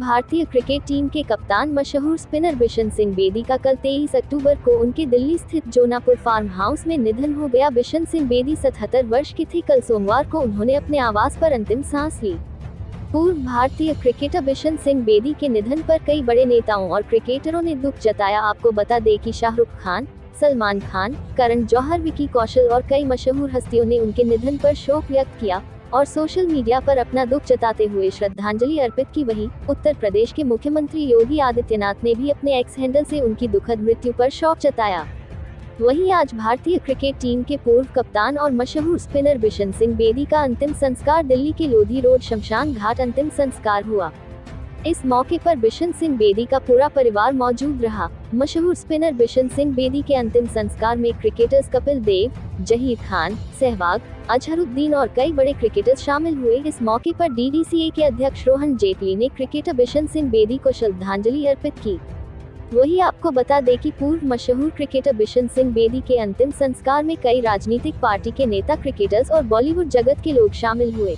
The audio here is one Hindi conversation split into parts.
भारतीय क्रिकेट टीम के कप्तान मशहूर स्पिनर बिशन सिंह बेदी का कल 23 अक्टूबर को उनके दिल्ली स्थित जोनापुर फार्म हाउस में निधन हो गया। बिशन सिंह बेदी 77 वर्ष के थे। कल सोमवार को उन्होंने अपने आवास पर अंतिम सांस ली। पूर्व भारतीय क्रिकेटर बिशन सिंह बेदी के निधन पर कई बड़े नेताओं और क्रिकेटरों ने दुख जताया। आपको बता दें कि शाहरुख खान, सलमान खान, करण जौहर, विकी कौशल और कई मशहूर हस्तियों ने उनके निधन पर शोक व्यक्त किया और सोशल मीडिया पर अपना दुख जताते हुए श्रद्धांजलि अर्पित की। वहीं उत्तर प्रदेश के मुख्यमंत्री योगी आदित्यनाथ ने भी अपने एक्स हैंडल से उनकी दुखद मृत्यु पर शोक जताया। वहीं आज भारतीय क्रिकेट टीम के पूर्व कप्तान और मशहूर स्पिनर बिशन सिंह बेदी का अंतिम संस्कार दिल्ली के लोधी रोड शमशान घाट अंतिम संस्कार हुआ। इस मौके पर बिशन सिंह बेदी का पूरा परिवार मौजूद रहा। मशहूर स्पिनर बिशन सिंह बेदी के अंतिम संस्कार में क्रिकेटर्स कपिल देव, जहीर खान, सहवाग, अजहरुद्दीन और कई बड़े क्रिकेटर्स शामिल हुए। इस मौके पर DDCA के अध्यक्ष रोहन जेटली ने क्रिकेटर बिशन सिंह बेदी को श्रद्धांजलि अर्पित की। वहीं आपको बता दें कि पूर्व मशहूर क्रिकेटर बिशन सिंह बेदी के अंतिम संस्कार में कई राजनीतिक पार्टी के नेता, क्रिकेटर्स और बॉलीवुड जगत के लोग शामिल हुए।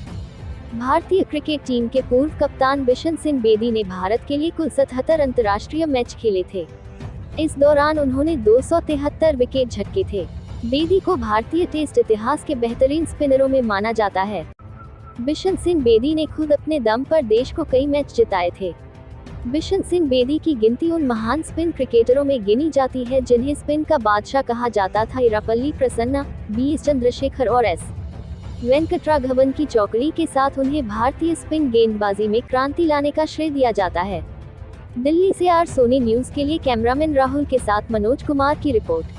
भारतीय क्रिकेट टीम के पूर्व कप्तान बिशन सिंह बेदी ने भारत के लिए कुल 77 अंतर्राष्ट्रीय मैच खेले थे। इस दौरान उन्होंने 273 विकेट झटके थे। बेदी को भारतीय टेस्ट इतिहास के बेहतरीन स्पिनरों में माना जाता है। बिशन सिंह बेदी ने खुद अपने दम पर देश को कई मैच जिताए थे। बिशन सिंह बेदी की गिनती उन महान स्पिन क्रिकेटरों में गिनी जाती है जिन्हें स्पिन का बादशाह कहा जाता था। इरापल्ली प्रसन्ना, B.S. चंद्रशेखर और S. वेंकटराघवन की चौकड़ी के साथ उन्हें भारतीय स्पिन गेंदबाजी में क्रांति लाने का श्रेय दिया जाता है। दिल्ली से आर सोनी न्यूज के लिए कैमरामैन राहुल के साथ मनोज कुमार की रिपोर्ट।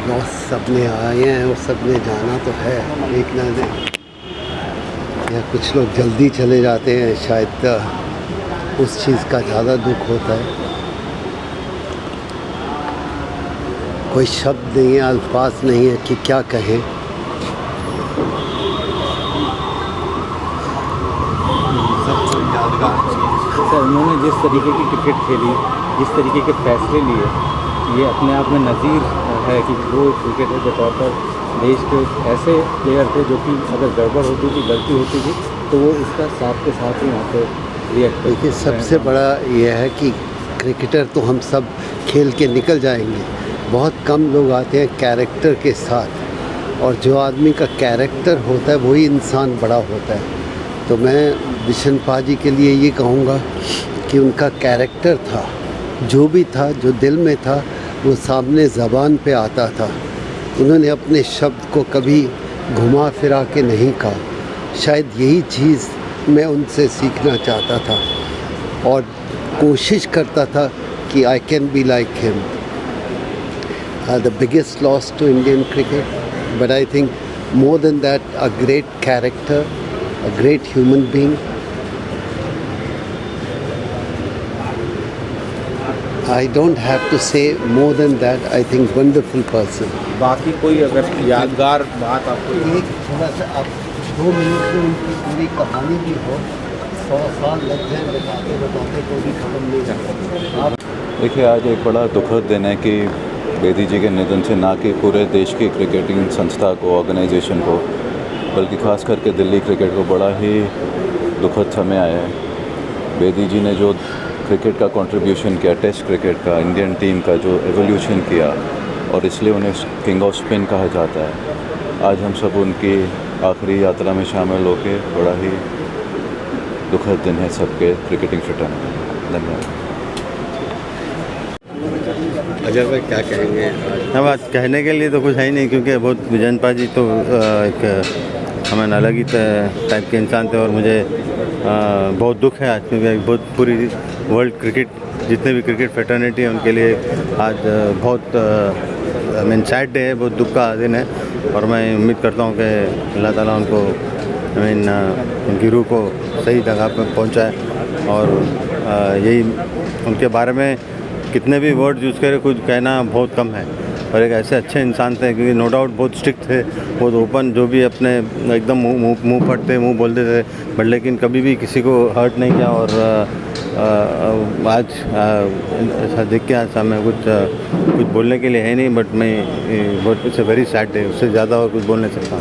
बहुत सबने आए हैं और सबने जाना तो है, एक ना या कुछ लोग जल्दी चले जाते हैं, शायद उस चीज़ का ज़्यादा दुख होता है। कोई शब्द नहीं है, अल्फाज नहीं है कि क्या कहें। उन्होंने जिस तरीके की क्रिकेट खेली, जिस तरीके के फैसले लिए, ये अपने आप में नज़ीर है कि वो क्रिकेटर के तौर पर देश के ऐसे प्लेयर थे जो कि अगर गड़बड़ होती थी, गलती होती थी, तो वो उसका साथ के साथ ही वहाँ पर रिएक्ट करते। देखिए, सबसे बड़ा यह है कि क्रिकेटर तो हम सब खेल के निकल जाएंगे, बहुत कम लोग आते हैं कैरेक्टर के साथ, और जो आदमी का कैरेक्टर होता है वही इंसान बड़ा होता है। तो मैं बिशन पाजी के लिए ये कहूँगा कि उनका कैरेक्टर था, जो भी था, जो दिल में था, वो सामने ज़बान पे आता था। उन्होंने अपने शब्द को कभी घुमा फिरा के नहीं कहा। शायद यही चीज़ मैं उनसे सीखना चाहता था और कोशिश करता था कि I can be like him. The biggest loss to Indian cricket, but I think more than that a great character, a great human being. I don't have to say more than that. I think wonderful person. बाकी कोई अगर यादगार बात आपको एक थोड़ा सा आप 2 मिनट में उनकी पूरी कहानी भी हो, 100 साल लग जाए बताते बताते तो भी खत्म नहीं जाता। आप देखिए, आज एक बड़ा दुखद दिन है कि बेदी जी के निधन से ना कि पूरे देश की क्रिकेटिंग संस्था को, ऑर्गेनाइजेशन को, बल्कि ख़ास करके दिल्ली क्रिकेट को बड़ा ही दुखद समय आया है। बेदी जी ने जो क्रिकेट का कंट्रीब्यूशन किया, टेस्ट क्रिकेट का, इंडियन टीम का जो एवोल्यूशन किया, और इसलिए उन्हें किंग ऑफ स्पिन कहा जाता है। आज हम सब उनकी आखिरी यात्रा में शामिल होकर बड़ा ही दुखद दिन है सबके क्रिकेटिंग फ्रेटर्निटी। धन्यवाद। अजय भाई क्या कहेंगे? अब आज कहने के लिए तो कुछ है ही नहीं, क्योंकि बहुत बिशन पाजी तो एक हमें अलग ही टाइप के इंसान थे, और मुझे बहुत दुख है आज, क्योंकि बहुत पूरी वर्ल्ड क्रिकेट, जितने भी क्रिकेट फ्रेटर्निटी है उनके लिए आज बहुत सैड डे है, बहुत दुख का दिन है। और मैं उम्मीद करता हूँ कि अल्लाह ताला उनको उनकी रूह को सही जगह पर पहुँचाए। और यही उनके बारे में कितने भी वर्ड यूज़ करें, कुछ कहना बहुत कम है। और एक ऐसे अच्छे इंसान थे, क्योंकि नो डाउट बहुत स्ट्रिक्ट थे, बहुत ओपन, जो भी अपने एकदम मुँह फटते, मुँह बोलते थे, बट लेकिन कभी भी किसी को हर्ट नहीं किया। और आज ऐसा देख के आज सामने कुछ बोलने के लिए है नहीं, बट मैं बहुत it's a very sad day, उससे ज़्यादा और कुछ बोल नहीं सकता।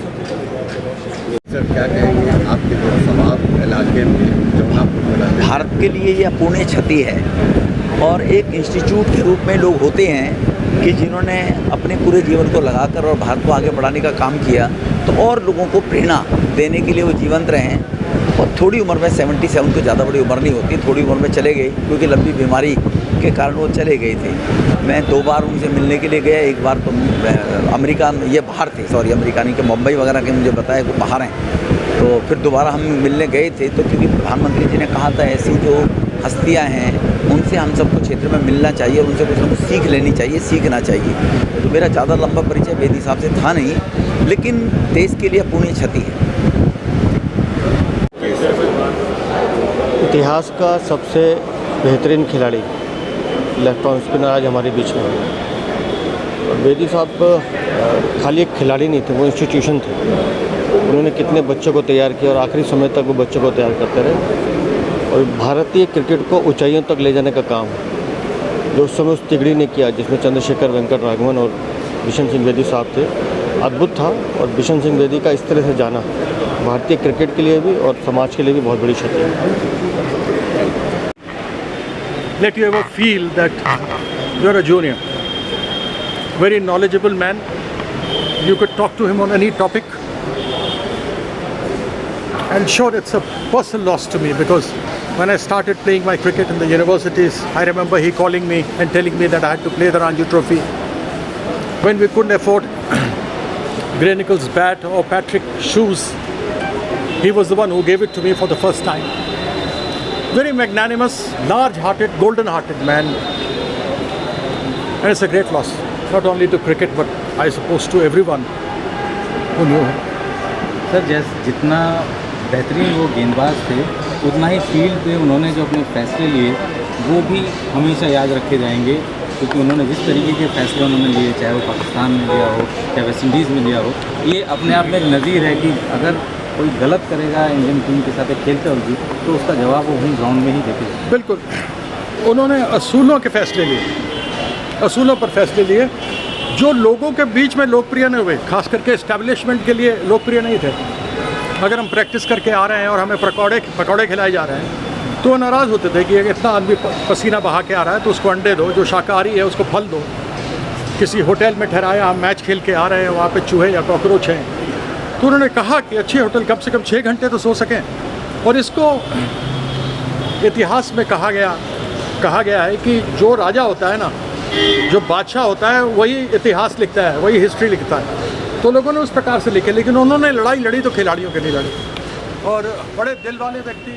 सर क्या कहेंगे? आपके जो समाज इलाके में जमुनापुर भारत के लिए यह अपूर्णीय क्षति है, और एक इंस्टीट्यूट के रूप में लोग होते हैं कि जिन्होंने अपने पूरे जीवन को लगाकर और भारत को आगे बढ़ाने का काम किया, तो और लोगों को प्रेरणा देने के लिए वो जीवंत रहे। और थोड़ी उम्र में 77 तो ज़्यादा बड़ी उम्र नहीं होती, थोड़ी उम्र में चले गए, क्योंकि लंबी बीमारी के कारण वो चले गए थे। मैं 2 बार उनसे मिलने के लिए गया, एक बार तो अमेरिका, ये बाहर थे, सॉरी अमेरिका नहीं, कि मुंबई वगैरह के मुझे बताया वो बाहर हैं। तो फिर दोबारा हम मिलने गए थे, तो क्योंकि प्रधानमंत्री जी ने कहा था ऐसी जो हस्तियां हैं उनसे हम सबको क्षेत्र में मिलना चाहिए और उनसे कुछ ना कुछ सीख लेनी चाहिए, सीखना चाहिए। तो मेरा ज़्यादा लंबा परिचय बेदी साहब से था नहीं, लेकिन देश के लिए अपूर्णीय क्षति है। इतिहास का सबसे बेहतरीन खिलाड़ी लेफ्ट आर्म स्पिनर आज हमारे बीच में है। और बेदी साहब खाली एक खिलाड़ी नहीं थे, वो इंस्टीट्यूशन थे। उन्होंने कितने बच्चों को तैयार किया और आखिरी समय तक वो बच्चों को तैयार करते रहे, और भारतीय क्रिकेट को ऊंचाइयों तक ले जाने का काम जो उस समय उस तिगड़ी ने किया, जिसमें चंद्रशेखर वेंकट राघवन और बिशन सिंह बेदी साहब थे, अद्भुत था। और बिशन सिंह बेदी का इस तरह से जाना भारतीय क्रिकेट के लिए भी और समाज के लिए भी बहुत बड़ी क्षति है। Let you ever feel that you are a junior, very knowledgeable man. You could talk to him on any topic. And sure, it's a personal loss to me, because when I started playing my cricket in the universities, I remember he calling me and telling me that I had to play the Ranji Trophy. When we couldn't afford Gray Nichols' bat or Patrick shoes, he was the one who gave it to me for the first time. Very magnanimous, large-hearted, golden-hearted man. And it's a great loss, not only to cricket, but I suppose to everyone who knew him. Sir, जैसे जितना बेहतरीन वो गेंदबाज थे, उतना ही फील्ड पे उन्होंने जो अपने फैसले लिए वो भी हमेशा याद रखे जाएंगे, क्योंकि उन्होंने जिस तरीके के फैसले उन्होंने लिए, चाहे वो पाकिस्तान में लिया हो, चाहे वेस्ट इंडीज़ में लिया हो, ये अपने आप में एक नज़ीर है कि अगर कोई गलत करेगा इंडियन टीम के साथ खेलते हुए तो उसका जवाब वो वहीं ग्राउंड में ही देते हैं। बिल्कुल, उन्होंने असूलों के फैसले लिए, असूलों पर फैसले लिए जो लोगों के बीच में लोकप्रिय नहीं हुए, खास करके एस्टैब्लिशमेंट के लिए लोकप्रिय नहीं थे। अगर हम प्रैक्टिस करके आ रहे हैं और हमें पकौड़े खिलाए जा रहे हैं तो वो नाराज़ होते थे कि इतना आदमी पसीना बहा के आ रहा है तो उसको अंडे दो, जो शाकाहारी है उसको फल दो। किसी होटल में ठहराया, हम मैच खेल के आ रहे हैं, वहाँ पे चूहे या कॉकरोच हैं, तो उन्होंने कहा कि अच्छे होटल कम से कम 6 घंटे तो सो सकें। और इसको इतिहास में कहा गया है कि जो राजा होता है ना, जो बादशाह होता है, वही इतिहास लिखता है, वही हिस्ट्री लिखता है। तो लोगों ने उस प्रकार से लिखे, लेकिन उन्होंने लड़ाई लड़ी तो खिलाड़ियों के लिए लड़ी, और बड़े दिल वाले व्यक्ति।